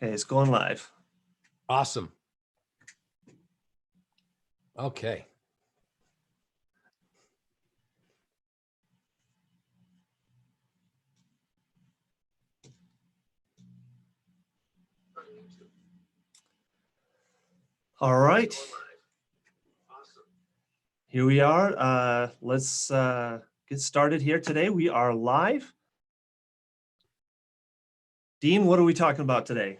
Okay, it's going live. Awesome. Okay. All right. Here we are. Let's get started here today. We are live. Dean, what are we talking about today?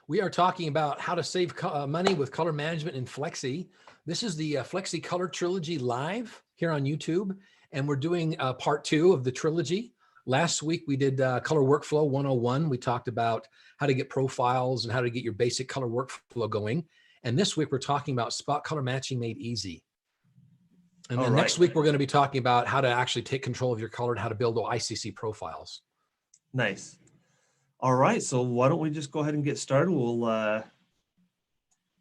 We are talking about how to save money with color management in Flexi. This is the Flexi Color Trilogy live here on YouTube, and we're doing part 2 of the trilogy. Last week we did Color Workflow 101. We talked about how to get profiles and how to get your basic color workflow going. And this week we're talking about spot color matching made easy. And then next week we're going to be talking about how to actually take control of your color and how to build ICC profiles. Nice. All right, so why don't we just go ahead and get started? We'll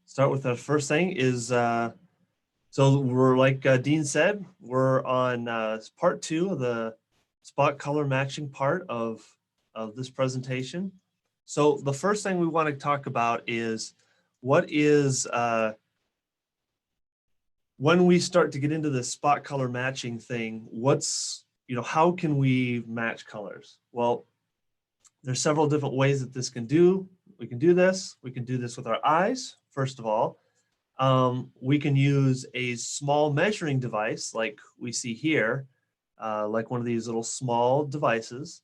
start with the first thing is, so we're like Dean said, we're on part 2 of the spot color matching part of this presentation. So the first thing we want to talk about is what is, when we start to get into the spot color matching thing, how can we match colors? Well, there's several different ways that this can do. We can do this. We can do this with our eyes, first of all. We can use a small measuring device like we see here, like one of these little small devices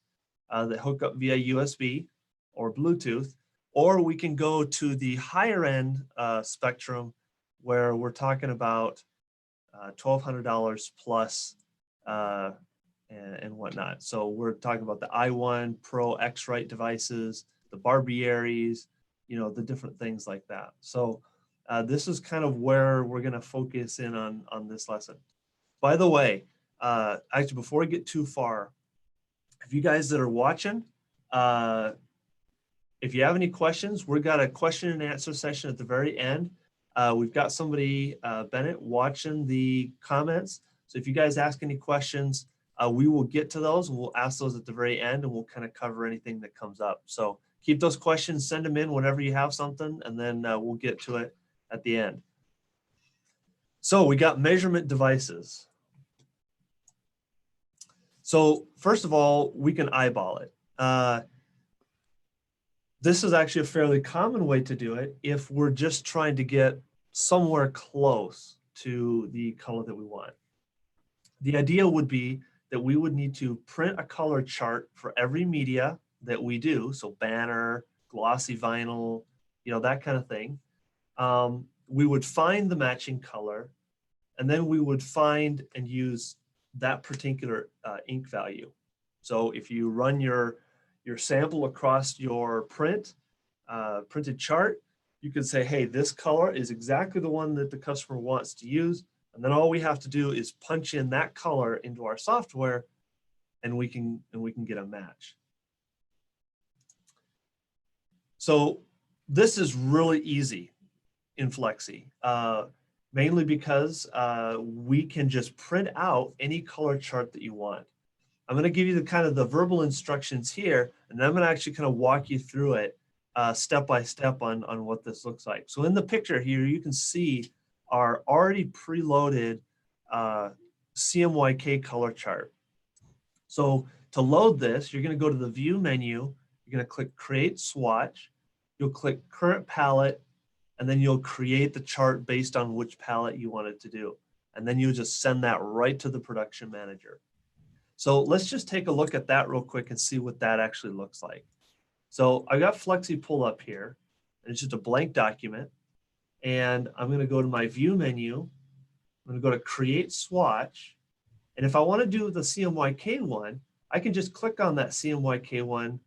that hook up via USB or Bluetooth, or we can go to the higher end spectrum where we're talking about $1,200 plus and whatnot. So we're talking about the i1 Pro X-Rite devices, the Barbieries, the different things like that. So this is kind of where we're going to focus in on this lesson. By the way, actually, before we get too far, if you guys that are watching, if you have any questions, we've got a question and answer session at the very end. We've got somebody, Bennett, watching the comments. So if you guys ask any questions, we will get to those and we'll ask those at the very end and we'll kind of cover anything that comes up. So keep those questions, send them in whenever you have something, and then we'll get to it at the end. So we got measurement devices. So first of all, we can eyeball it. This is actually a fairly common way to do it if we're just trying to get somewhere close to the color that we want. The idea would be that we would need to print a color chart for every media that we do, so banner, glossy vinyl, that kind of thing. We would find the matching color, and then we would find and use that particular ink value. So if you run your sample across your printed chart, you can say, hey, this color is exactly the one that the customer wants to use. And then all we have to do is punch in that color into our software and we can get a match. So this is really easy in Flexi, mainly because we can just print out any color chart that you want. I'm going to give you the verbal instructions here, and I'm going to actually kind of walk you through it step by step on what this looks like. So in the picture here, you can see our already preloaded CMYK color chart. So to load this, you're going to go to the View menu. You're going to click Create Swatch. You'll click Current Palette, and then you'll create the chart based on which palette you want it to do. And then you'll just send that right to the production manager. So let's just take a look at that real quick and see what that actually looks like. So I got Flexi pull up here, and it's just a blank document. And I'm going to go to my View menu. I'm going to go to Create Swatch. And if I want to do the CMYK one, I can just click on that CMYK one.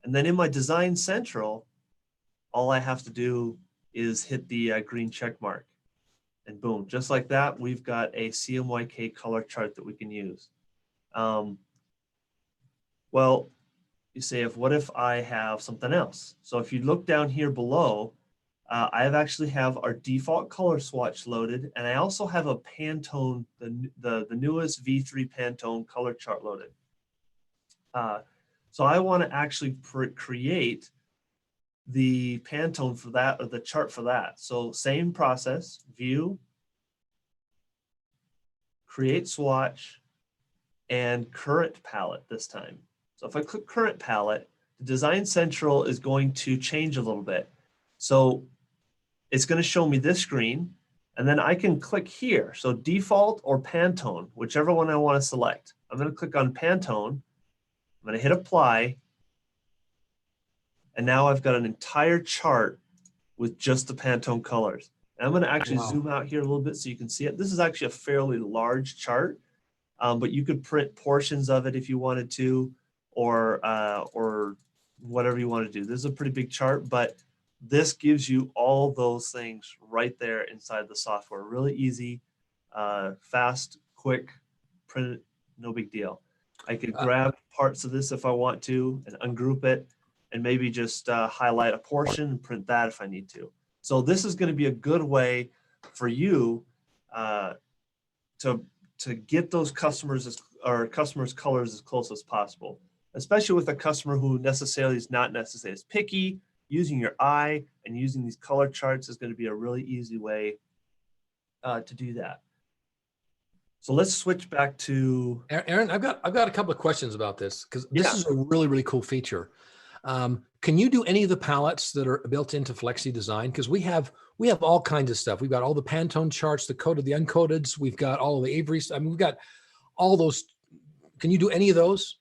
And then in my Design Central, all I have to do is hit the green check mark. And boom, just like that, we've got a CMYK color chart that we can use. Well, you say, what if I have something else? So if you look down here below, I actually have our default color swatch loaded, and I also have a Pantone, the newest V3 Pantone color chart loaded. So I want to actually create the Pantone for that, or the chart for that. So same process, view, create swatch, and current palette this time. So if I click current palette, the Design Central is going to change a little bit. So it's going to show me this screen, and then I can click here. So default or Pantone, whichever one I want to select. I'm going to click on Pantone. I'm going to hit apply. And now I've got an entire chart with just the Pantone colors. And I'm going to actually zoom out here a little bit so you can see it. This is actually a fairly large chart, but you could print portions of it if you wanted to, or whatever you want to do. This is a pretty big chart, but this gives you all those things right there inside the software. Really easy, fast, quick, print it, no big deal. I could grab parts of this if I want to and ungroup it, and maybe just highlight a portion and print that if I need to. So this is going to be a good way for you to get those customers colors as close as possible, especially with a customer who necessarily is not necessarily as picky. Using your eye and using these color charts is going to be a really easy way to do that. So let's switch back to Aaron. I've got a couple of questions about this, because this is a really, really cool feature. Can you do any of the palettes that are built into Flexi Design? Because we have all kinds of stuff. We've got all the Pantone charts, the coded, the uncodeds. We've got all of the Avery. I mean, we've got all those. Can you do any of those?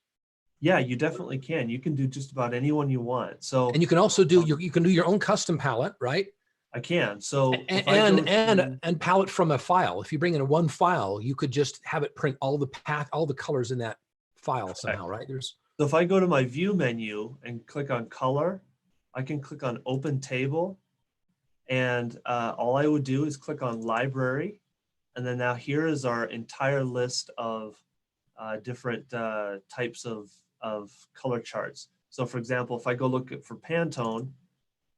Yeah, you definitely can. You can do just about any one you want. So, and you can also do you can do your own custom palette, right? I can. So and palette from a file. If you bring in one file, you could just have it print all the colors in that file somehow, right? So if I go to my view menu and click on color, I can click on open table, and all I would do is click on library, and then now here is our entire list of different types of color charts. So for example, if I go look for Pantone,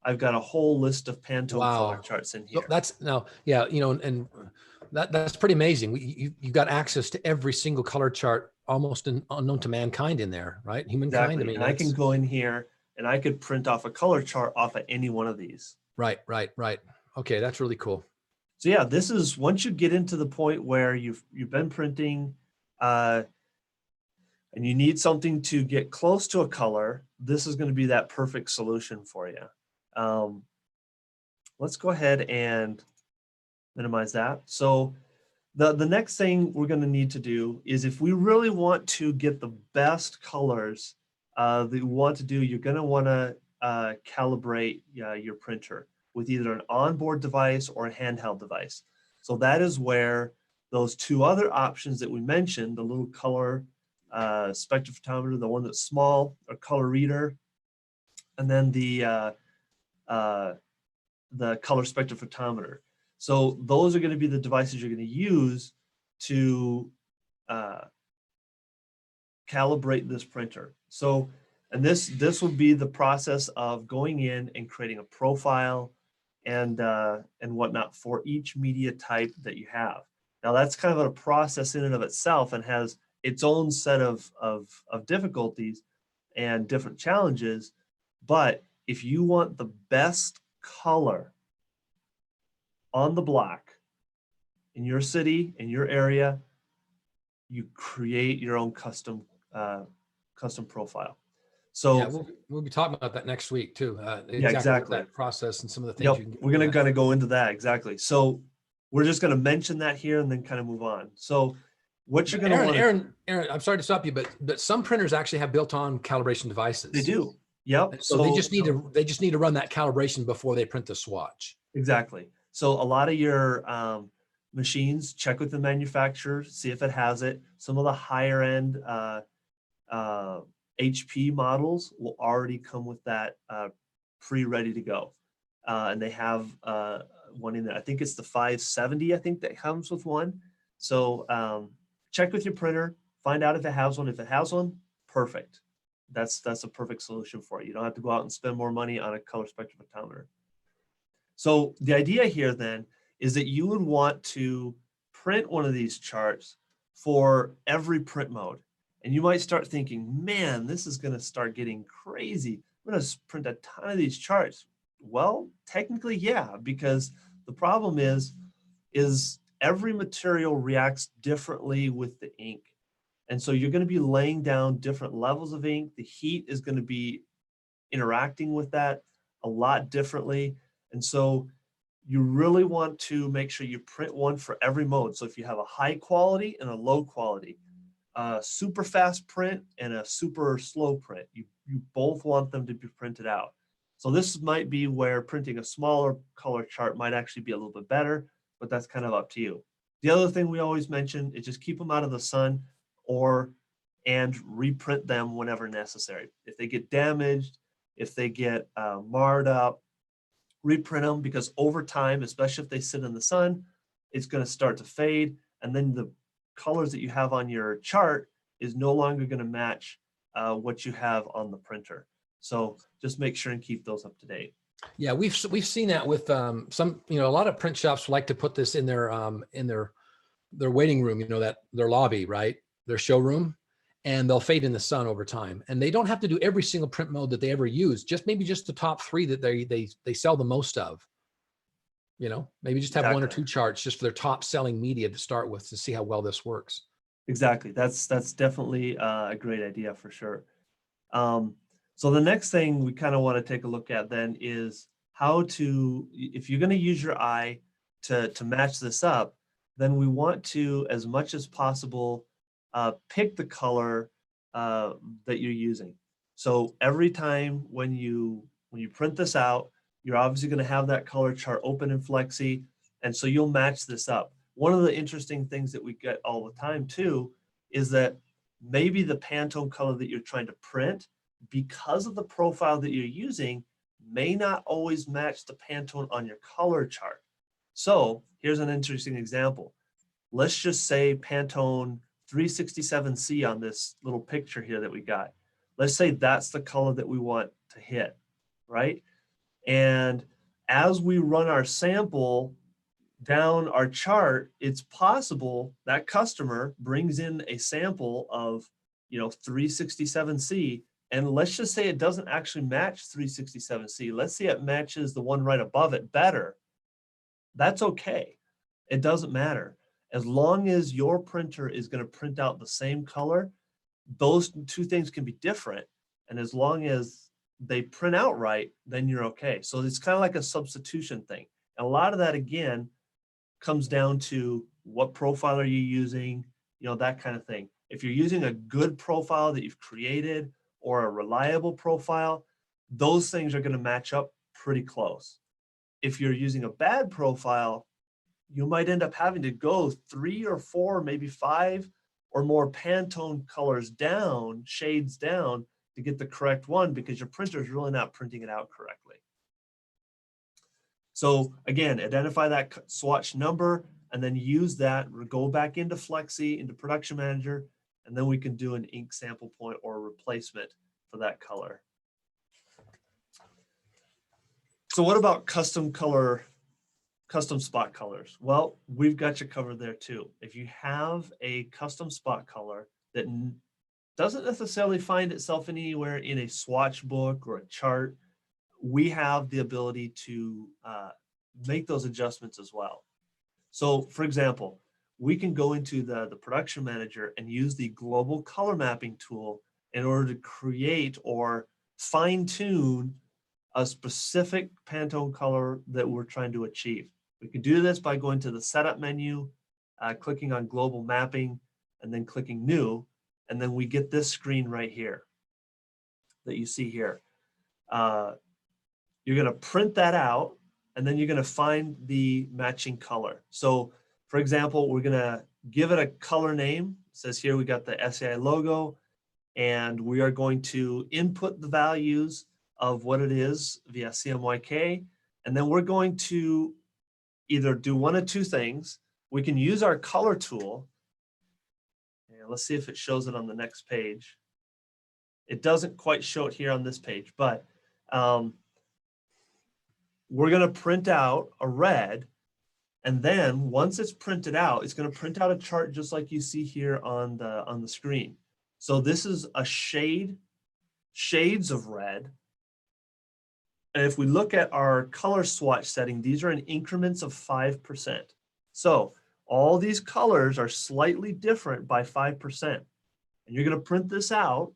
I've got a whole list of Pantone color charts in here. So that's and that's pretty amazing. You got access to every single color chart, almost unknown to mankind in there, right? Humankind. Exactly. I mean, and I can go in here and I could print off a color chart off of any one of these. Right. Okay, that's really cool. So yeah, this is once you get into the point where you've been printing and you need something to get close to a color, this is going to be that perfect solution for you. Let's go ahead and minimize that. So the next thing we're going to need to do is, if we really want to get the best colors that we want to do, you're going to want to calibrate your printer with either an onboard device or a handheld device. So that is where those two other options that we mentioned, the little color spectrophotometer, the one that's small, or color reader, and then the color spectrophotometer. So those are going to be the devices you're going to use to calibrate this printer. So, and this will be the process of going in and creating a profile and whatnot for each media type that you have. Now that's kind of a process in and of itself and has its own set of difficulties and different challenges. But if you want the best color on the block in your city, in your area, you create your own custom profile. So yeah, we'll be talking about that next week too. Exactly. That process and some of the things. Yep, we're going to kind of go into that. Exactly. So we're just going to mention that here and then kind of move on. So what you're going to want, Aaron, I'm sorry to stop you, but some printers actually have built-on calibration devices. They do. Yep. So they just need to run that calibration before they print the swatch. Exactly. So a lot of your machines, check with the manufacturer, see if it has it. Some of the higher end HP models will already come with that pre-ready to go. And they have one in there. I think it's the 570, I think, that comes with one. So check with your printer, find out if it has one. If it has one, perfect. That's a perfect solution for you. You don't have to go out and spend more money on a color spectrophotometer. So the idea here then is that you would want to print one of these charts for every print mode. And you might start thinking, man, this is going to start getting crazy. I'm going to print a ton of these charts. Well, technically, yeah, because the problem is every material reacts differently with the ink. And so you're going to be laying down different levels of ink. The heat is going to be interacting with that a lot differently. And so you really want to make sure you print one for every mode. So if you have a high quality and a low quality, a super fast print and a super slow print, you both want them to be printed out. So this might be where printing a smaller color chart might actually be a little bit better, but that's kind of up to you. The other thing we always mention is just keep them out of the sun and reprint them whenever necessary. If they get damaged, if they get marred up, reprint them, because over time, especially if they sit in the sun, it's going to start to fade, and then the colors that you have on your chart is no longer going to match what you have on the printer. So just make sure and keep those up to date. Yeah, we've seen that with some, a lot of print shops like to put this in their waiting room, that their lobby, right? Their showroom, and they'll fade in the sun over time. And they don't have to do every single print mode that they ever use, maybe just the top 3 that they sell the most of. Maybe just have 1 or 2 charts just for their top selling media to start with to see how well this works. Exactly. That's definitely a great idea for sure. So the next thing we kind of want to take a look at then is how to, if you're going to use your eye to match this up, then we want to, as much as possible, pick the color that you're using. So every time when you print this out, you're obviously going to have that color chart open in Flexi, and so you'll match this up. One of the interesting things that we get all the time too is that maybe the Pantone color that you're trying to print, because of the profile that you're using, may not always match the Pantone on your color chart. So here's an interesting example. Let's just say Pantone 367C on this little picture here that we got. Let's say that's the color that we want to hit, right? And as we run our sample down our chart, it's possible that customer brings in a sample of 367C, and let's just say it doesn't actually match 367C. Let's say it matches the one right above it better. That's okay. It doesn't matter. As long as your printer is going to print out the same color, those 2 things can be different. And as long as they print out right, then you're okay. So it's kind of like a substitution thing. And a lot of that, again, comes down to what profile are you using, that kind of thing. If you're using a good profile that you've created or a reliable profile, those things are going to match up pretty close. If you're using a bad profile, you might end up having to go 3 or 4, maybe 5 or more Pantone colors down, shades down, to get the correct one, because your printer is really not printing it out correctly. So again, identify that swatch number and then use that, go back into Flexi, into Production Manager, and then we can do an ink sample point or a replacement for that color. So what about custom spot colors? Well, we've got you covered there too. If you have a custom spot color that doesn't necessarily find itself anywhere in a swatch book or a chart, we have the ability to make those adjustments as well. So for example, we can go into the Production Manager and use the global color mapping tool in order to create or fine tune a specific Pantone color that we're trying to achieve. We can do this by going to the setup menu, clicking on global mapping, and then clicking new. And then we get this screen right here that you see here. You're going to print that out, and then you're going to find the matching color. So for example, we're going to give it a color name. It says here we got the SAI logo, and we are going to input the values of what it is via CMYK. And then we're going to either do one of 2 things. We can use our color tool. And let's see if it shows it on the next page. It doesn't quite show it here on this page, but we're going to print out a red. And then once it's printed out, it's going to print out a chart just like you see here on the screen. So this is a shades of red. And if we look at our color swatch setting, these are in increments of 5%. So all these colors are slightly different by 5%. And you're going to print this out.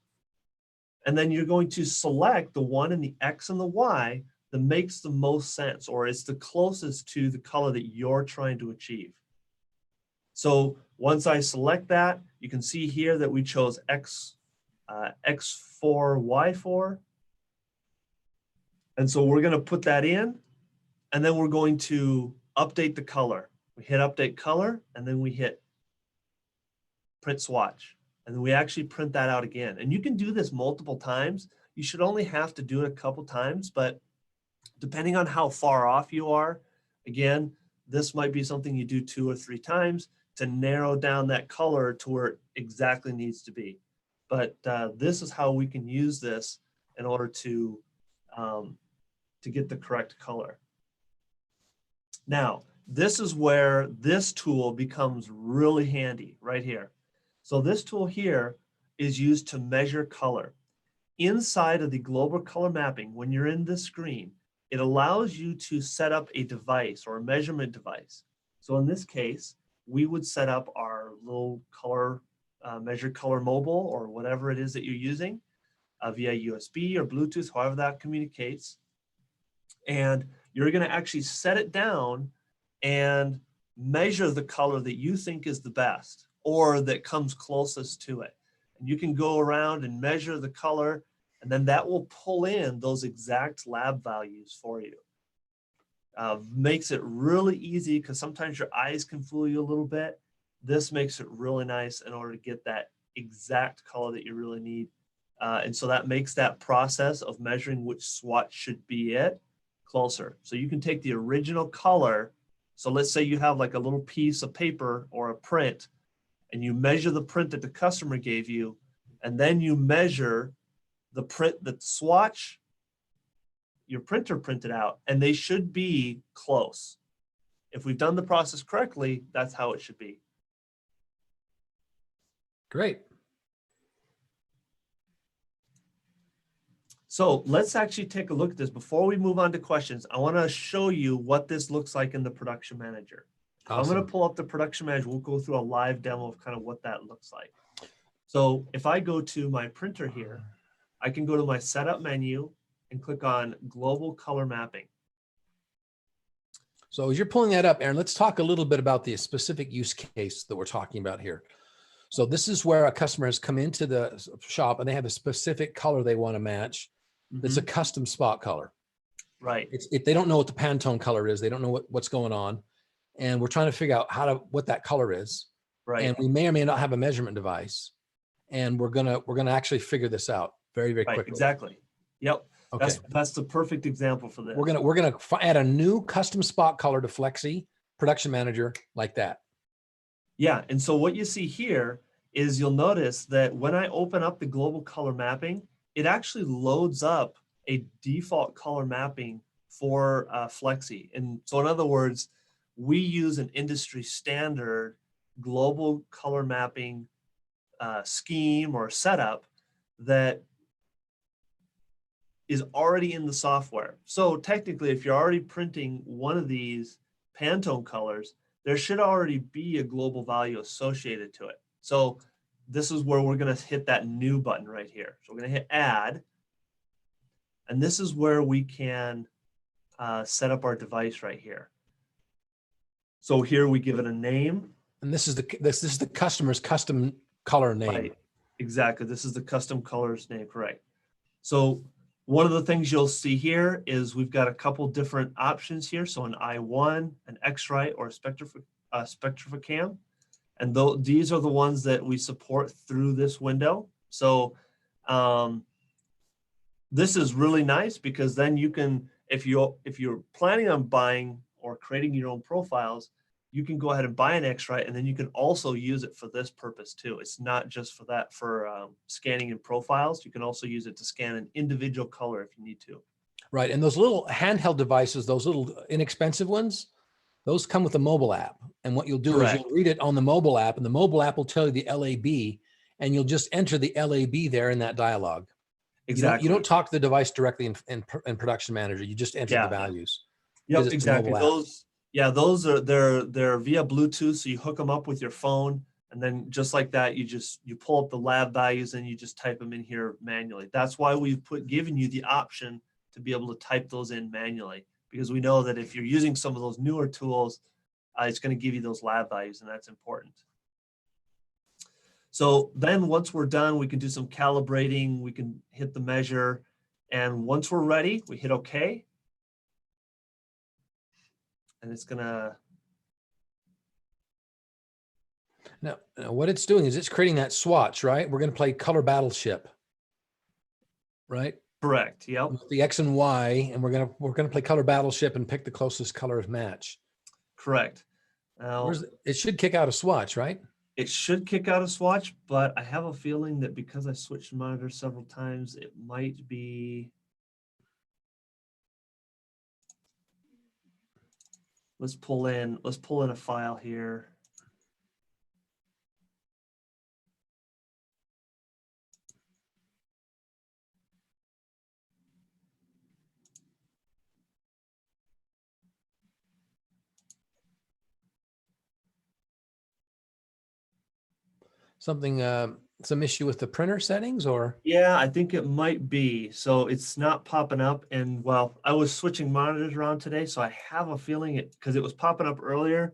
And then you're going to select the one in the X and the Y that makes the most sense, or is the closest to the color that you're trying to achieve. So once I select that, you can see here that we chose X4, Y4. And so we're going to put that in, and then we're going to update the color. We hit update color, and then we hit print swatch. And then we actually print that out again. And you can do this multiple times. You should only have to do it a couple times, but depending on how far off you are, again, this might be something you do 2 or 3 times to narrow down that color to where it exactly needs to be. But this is how we can use this in order to get the correct color. Now, this is where this tool becomes really handy right here. So this tool here is used to measure color. Inside of the global color mapping, when you're in this screen, it allows you to set up a device or a measurement device. So in this case, we would set up our little color, measure color mobile or whatever it is that you're using via USB or Bluetooth, however that communicates. And you're going to actually set it down and measure the color that you think is the best or that comes closest to it. And you can go around and measure the color, and then that will pull in those exact lab values for you. Makes it really easy because sometimes your eyes can fool you a little bit. This makes it really nice in order to get that exact color that you really need. And so that makes that process of measuring which swatch should be it closer. So you can take the original color. So let's say you have like a little piece of paper or a print, and you measure the print that the customer gave you, and then you measure the print, the swatch your printer printed out, and they should be close. If we've done the process correctly, that's how it should be. Great. So let's actually take a look at this. Before we move on to questions, I want to show you what this looks like in the production manager. Awesome. I'm going to pull up the production manager. We'll go through a live demo of kind of what that looks like. So if I go to my printer here, I can go to my setup menu and click on global color mapping. So as you're pulling that up, Aaron, let's talk a little bit about the specific use case that we're talking about here. So this is where a customer has come into the shop and they have a specific color they want to match. It's a custom spot color. Right. If they don't know what the Pantone color is, they don't know what's going on. And we're trying to figure out what that color is. Right. And we may or may not have a measurement device. And we're gonna actually figure this out very, very quickly. Exactly. Yep. Okay. That's the perfect example for this. We're gonna add a new custom spot color to Flexi Production Manager like that. Yeah. And so what you see here is you'll notice that when I open up the global color mapping, it actually loads up a default color mapping for Flexi. And so in other words, we use an industry standard global color mapping scheme or setup that is already in the software. So technically, if you're already printing one of these Pantone colors, there should already be a global value associated to it. So this is where we're going to hit that new button right here. So we're going to hit add. And this is where we can set up our device right here. So here we give it a name. And this is the customer's custom color name. Right. Exactly. This is the custom colors name, correct. So one of the things you'll see here is we've got a couple different options here. So an I1, an X-Rite, or a Spectrifacam. And these are the ones that we support through this window. So this is really nice because then you can, if you're planning on buying or creating your own profiles, you can go ahead and buy an X-Rite, and then you can also use it for this purpose too. It's not just for that, for scanning in profiles. You can also use it to scan an individual color if you need to. Right, and those little handheld devices, those little inexpensive ones, those come with a mobile app. And what you'll do is you'll read it on the mobile app, and the mobile app will tell you the LAB, and you'll just enter the LAB there in that dialog. Exactly. You don't talk to the device directly in Production Manager. You just enter the values. Yep, It's a exactly. mobile app. Those are they're via Bluetooth, so you hook them up with your phone, and then just like that, you pull up the lab values and you just type them in here manually. That's why we've given you the option to be able to type those in manually, because we know that if you're using some of those newer tools, it's going to give you those lab values, and that's important. So then once we're done, we can do some calibrating, we can hit the measure, and once we're ready, we hit OK. And it's gonna. Now, what it's doing is it's creating that swatch, right? We're going to play color battleship, right? Correct. Yep. With the X and Y, and we're gonna play color battleship and pick the closest colors match. Correct. Now, it should kick out a swatch, right? It should kick out a swatch, but I have a feeling that because I switched monitors several times, it might be. Let's pull in a file here. Something, some issue with the printer settings, or? Yeah, I think it might be. So it's not popping up. And well, I was switching monitors around today, so I have a feeling because it was popping up earlier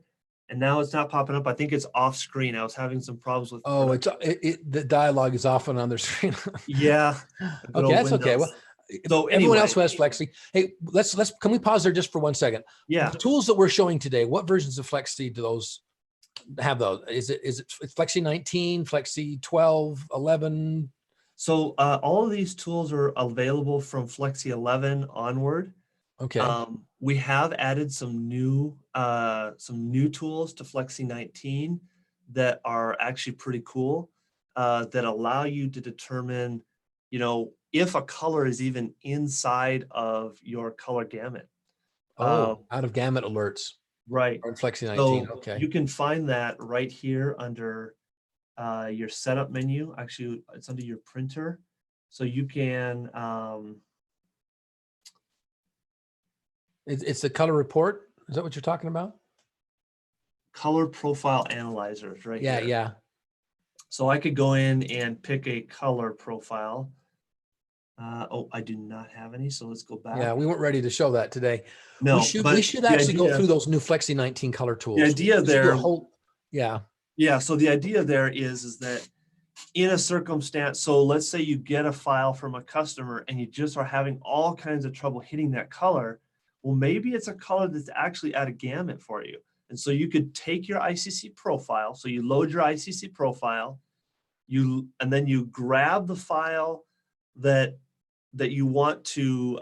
and now it's not popping up. I think it's off screen. I was having some problems with. Oh, the dialogue is often on their screen. Yeah. Okay, that's okay. Well, so everyone anyway, else who has Flexi, hey, can we pause there just for 1 second? Yeah. The tools that we're showing today, what versions of Flexi do those have those? Is it Flexi 19, Flexi 12, 11? So all of these tools are available from Flexi 11 onward. Okay. We have added some new tools to Flexi 19 that are actually pretty cool, that allow you to determine, if a color is even inside of your color gamut. Out of gamut alerts. Right. On Flexi 19. So okay. you can find that right here under your setup menu. Actually, it's under your printer. So you can. It's the color report. Is that what you're talking about? Color profile analyzers right here. Yeah. So I could go in and pick a color profile. I do not have any, so let's go back. Yeah, we weren't ready to show that today. No, we should actually go through those new Flexi 19 color tools. The idea there. Yeah. So the idea there is that in a circumstance, so let's say you get a file from a customer and you just are having all kinds of trouble hitting that color. Well, maybe it's a color that's actually at a gamut for you. And so you could take your ICC profile. So you load your ICC profile, and then you grab the file that you want to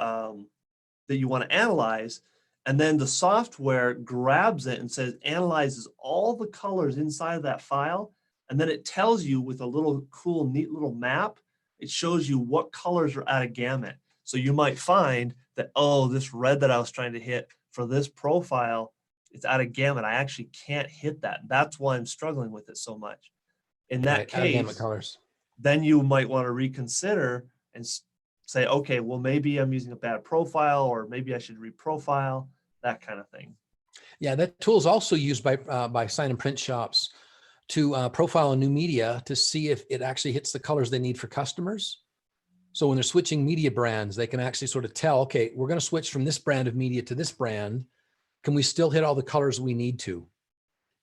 analyze, and then the software grabs it and says analyzes all the colors inside of that file, and then it tells you with a little cool, neat little map. It shows you what colors are at a gamut. So you might find that, oh, this red that I was trying to hit for this profile, it's out of gamut. I actually can't hit that. That's why I'm struggling with it so much. In that case, colors. Then you might want to reconsider and say, okay, well, maybe I'm using a bad profile, or maybe I should reprofile, that kind of thing. Yeah, that tool is also used by sign and print shops to profile a new media to see if it actually hits the colors they need for customers. So when they're switching media brands, they can actually sort of tell, okay, we're going to switch from this brand of media to this brand. Can we still hit all the colors we need to?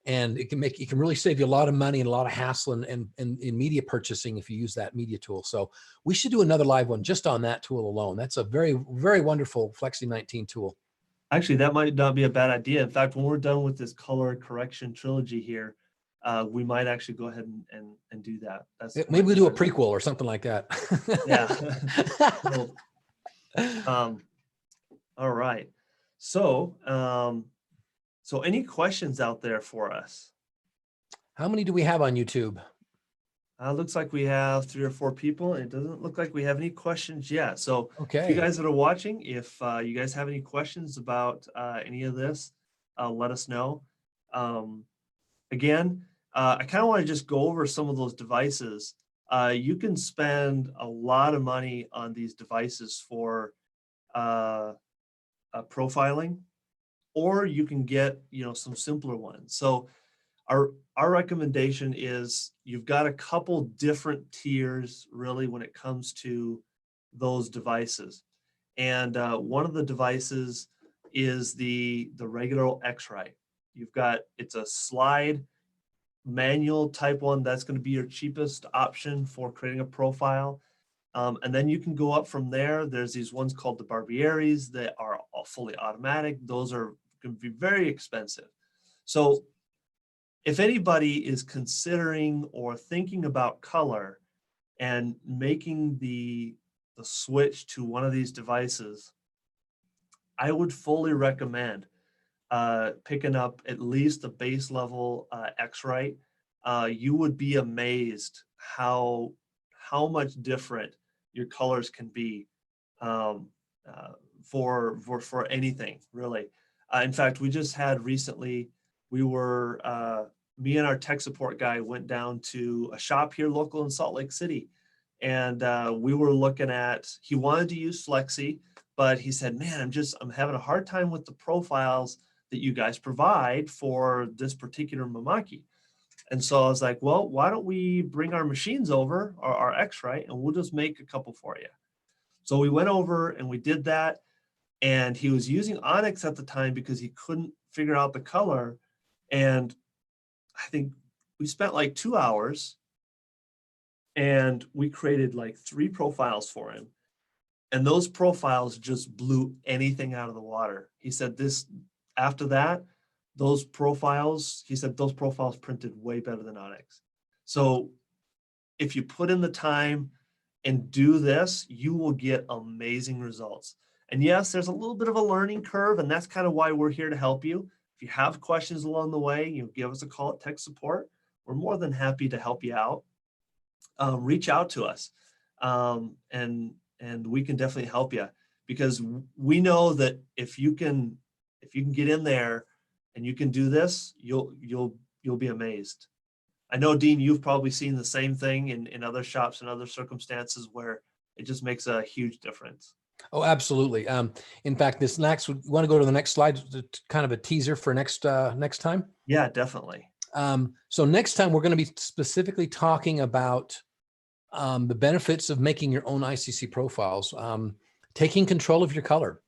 And it can really save you a lot of money and a lot of hassle in media purchasing if you use that media tool. So we should do another live one just on that tool alone. That's a very, very wonderful Flexi 19 tool. Actually, that might not be a bad idea. In fact, when we're done with this color correction trilogy here, we might actually go ahead and do that. Maybe we do a prequel or something like that. Yeah. All right. So any questions out there for us? How many do we have on YouTube? Looks like we have 3 or 4 people, and it doesn't look like we have any questions yet. So okay, you guys that are watching, if you guys have any questions about any of this, let us know. Again, I kind of want to just go over some of those devices you can spend a lot of money on these devices for profiling, or you can get, some simpler ones. So our recommendation is you've got a couple different tiers really when it comes to those devices. And one of the devices is the regular X-Ray. It's a slide manual type one. That's going to be your cheapest option for creating a profile. And then you can go up from there. There's these ones called the Barbieris that are all fully automatic. Those are going to be very expensive. So if anybody is considering or thinking about color and making the switch to one of these devices, I would fully recommend picking up at least the base level X-Ray. You would be amazed how much different your colors can be for anything really. In fact, we just had recently, we were me and our tech support guy went down to a shop here local in Salt Lake City, and we were looking at, he wanted to use Flexi, but he said, man, I'm having a hard time with the profiles that you guys provide for this particular Mamaki. And so I was like, well, why don't we bring our machines over, our X-Ray, and we'll just make a couple for you. So we went over and we did that. And he was using Onyx at the time because he couldn't figure out the color. And I think we spent like 2 hours and we created like 3 profiles for him. And those profiles just blew anything out of the water. He said after that, those profiles printed way better than Onyx. So if you put in the time and do this, you will get amazing results. And yes, there's a little bit of a learning curve, and that's kind of why we're here to help you. If you have questions along the way, give us a call at tech support. We're more than happy to help you out. Reach out to us, and we can definitely help you, because we know that if you can get in there and you can do this, you'll be amazed. I know, Dean, you've probably seen the same thing in other shops and other circumstances where it just makes a huge difference. Oh, absolutely. In fact, we want to go to the next slide, kind of a teaser for next time. Yeah, definitely. So next time we're going to be specifically talking about the benefits of making your own ICC profiles, taking control of your color.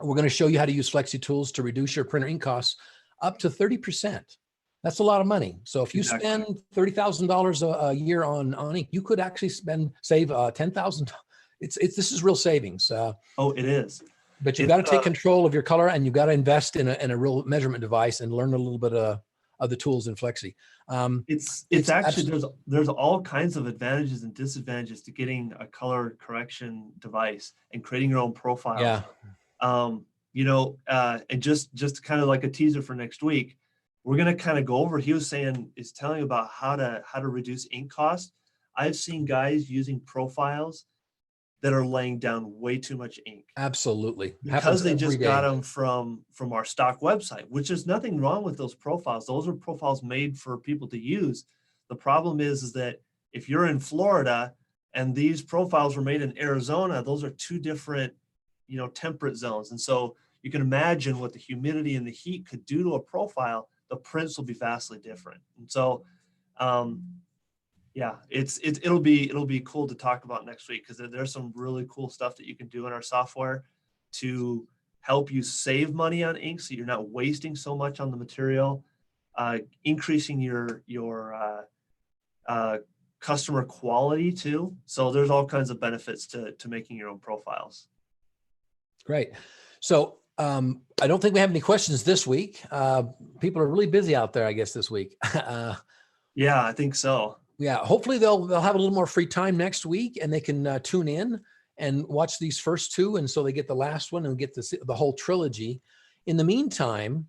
We're going to show you how to use Flexi tools to reduce your printer ink costs up to 30%. That's a lot of money. So if you spend $30,000 a year on ink, you could actually save $10,000. This is real savings. Oh, it is. But you've got to take control of your color, and you've got to invest in a real measurement device and learn a little bit of the tools in Flexi. It's actually, there's all kinds of advantages and disadvantages to getting a color correction device and creating your own profile. Yeah. And just kind of like a teaser for next week, we're going to kind of go over, he was telling about how to reduce ink costs. I've seen guys using profiles that are laying down way too much ink. Absolutely. Because they just got them from our stock website, which is nothing wrong with those profiles. Those are profiles made for people to use. The problem is that if you're in Florida and these profiles were made in Arizona, those are 2 different, temperate zones. And so you can imagine what the humidity and the heat could do to a profile. The prints will be vastly different. And so, yeah, it'll be cool to talk about next week, because there's some really cool stuff that you can do in our software to help you save money on ink, so you're not wasting so much on the material, increasing your customer quality too. So there's all kinds of benefits to making your own profiles. Great. So I don't think we have any questions this week. People are really busy out there, I guess, this week. Yeah, I think so. Yeah, hopefully they'll have a little more free time next week, and they can tune in and watch these first 2, and so they get the last one and get the whole trilogy. In the meantime,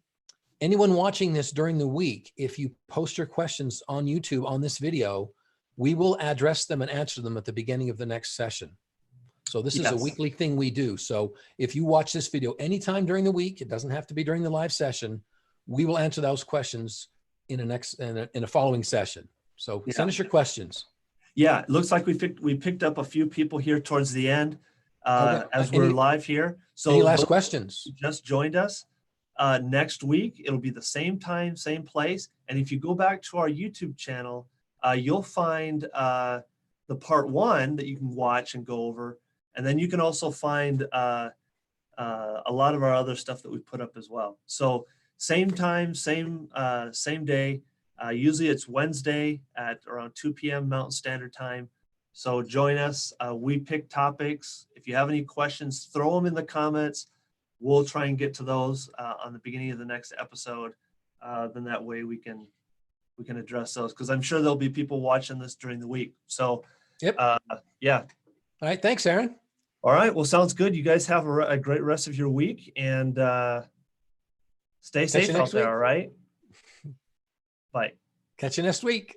anyone watching this during the week, if you post your questions on YouTube on this video, we will address them and answer them at the beginning of the next session. So this is a weekly thing we do. So if you watch this video anytime during the week, it doesn't have to be during the live session, we will answer those questions in a following session. So send us your questions. Yeah, it looks like we picked up a few people here towards the end Okay. as we're live here. So Any last those questions? who just joined us. Next week, it'll be the same time, same place. And if you go back to our YouTube channel, you'll find the part 1 that you can watch and go over. And then you can also find a lot of our other stuff that we put up as well. So same time, same day. Usually it's Wednesday at around 2 p.m. Mountain Standard Time. So join us. We pick topics. If you have any questions, throw them in the comments. We'll try and get to those on the beginning of the next episode. Then that way we can address those, because I'm sure there'll be people watching this during the week. So Yep. yeah. All right. Thanks, Aaron. All right. Well, sounds good. You guys have a great rest of your week, and stay safe out there. All right. Bye. Catch you next week.